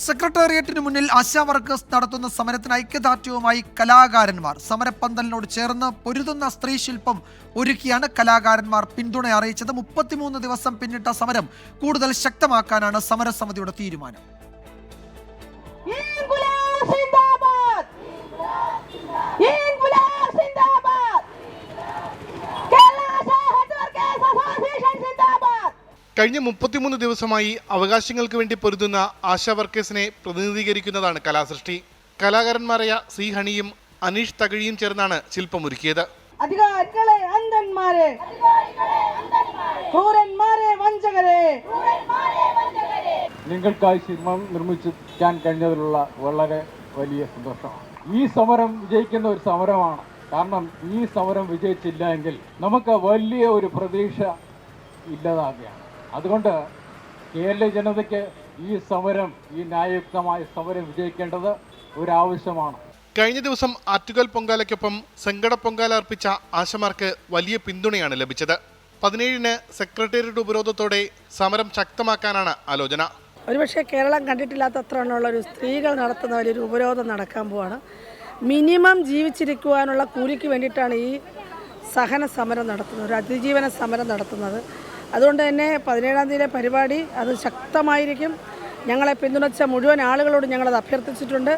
സെക്രട്ടേറിയറ്റിന് മുന്നിൽ ആശാ വർക്കേഴ്സ് നടത്തുന്ന സമരത്തിന് ഐക്യദാർഢ്യവുമായി കലാകാരന്മാർ. സമരപ്പന്തലിനോട് ചേർന്ന് പൊരുതുന്ന സ്ത്രീ ശില്പം ഒരുക്കിയാണ് കലാകാരന്മാർ പിന്തുണ അറിയിച്ചത്. 33 ദിവസം പിന്നിട്ട സമരം കൂടുതൽ ശക്തമാക്കാനാണ് സമരസമിതിയുടെ തീരുമാനം. കഴിഞ്ഞ 33 ദിവസമായി അവകാശങ്ങൾക്ക് വേണ്ടി പൊരുതുന്ന ആശാ വർക്കേഴ്സിനെ പ്രതിനിധീകരിക്കുന്നതാണ് കലാസൃഷ്ടി. കലാകാരന്മാരായ സി ഹണിയും അനീഷ് തകഴിയും ചേർന്നാണ് ശില്പമൊരുക്കിയത്. നിങ്ങൾക്കായി ശില്പം നിർമ്മിക്കാൻ കഴിഞ്ഞതിലുള്ള വളരെ വലിയ സന്തോഷമാണ്. ഈ സമരം വിജയിക്കുന്ന ഒരു സമരമാണ്. കാരണം ഈ സമരം വിജയിച്ചില്ല എങ്കിൽ നമുക്ക് വലിയ ഒരു പ്രതീക്ഷ ഇല്ലാതാകുകയാണ്. അതുകൊണ്ട് കേരള ജനതയ്ക്ക് ഈ സമരം, ഈ ന്യായയുക്തമായ സമരം വിജയിക്കേണ്ടത് ഒരാവശ്യമാണ്. കഴിഞ്ഞ ദിവസം ആറ്റുകാൽ പൊങ്കാലയ്ക്കൊപ്പം സങ്കട പൊങ്കാല അർപ്പിച്ച ആശമാർക്ക് വലിയ പിന്തുണയാണ് ലഭിച്ചത്. 17-ന് സെക്രട്ടേറിയറ്റ് ഉപരോധത്തോടെ സമരം ശക്തമാക്കാനാണ് ആലോചന. ഒരുപക്ഷെ കേരളം കണ്ടിട്ടില്ലാത്തത്രയുള്ള ഒരു സ്ത്രീകൾ നടത്തുന്ന വലിയൊരു ഉപരോധം നടക്കാൻ പോവാണ്. മിനിമം ജീവിച്ചിരിക്കുവാനുള്ള കൂലിക്ക് വേണ്ടിയിട്ടാണ് ഈ സഹന സമരം നടത്തുന്നത്, ഒരു അതിജീവന സമരം നടത്തുന്നത്. അതുകൊണ്ട് തന്നെ 17-ാം തീയതിയിലെ പരിപാടി അത് ശക്തമായിരിക്കും. ഞങ്ങളെ പിന്തുണച്ച മുഴുവൻ ആളുകളോട് ഞങ്ങളത് അഭ്യർത്ഥിച്ചിട്ടുണ്ട്.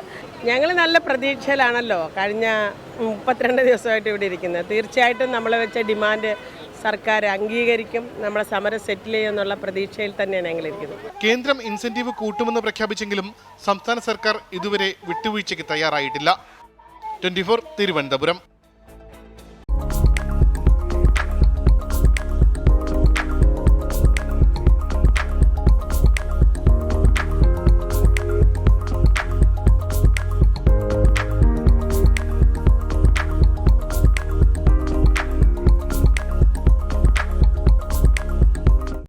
ഞങ്ങൾ നല്ല പ്രതീക്ഷയിലാണല്ലോ കഴിഞ്ഞ 32 ദിവസമായിട്ട് ഇവിടെ ഇരിക്കുന്നത്. തീർച്ചയായിട്ടും നമ്മൾ വെച്ച ഡിമാൻഡ് സർക്കാർ അംഗീകരിക്കും, നമ്മളെ സമരം സെറ്റിൽ ചെയ്യുമെന്നുള്ള പ്രതീക്ഷയിൽ തന്നെയാണ് ഞങ്ങളിരിക്കുന്നത്. കേന്ദ്രം ഇൻസെന്റീവ് കൂട്ടുമെന്ന് പ്രഖ്യാപിച്ചെങ്കിലും സംസ്ഥാന സർക്കാർ ഇതുവരെ വിട്ടുവീഴ്ചയ്ക്ക് തയ്യാറായിട്ടില്ല. 24 തിരുവനന്തപുരം.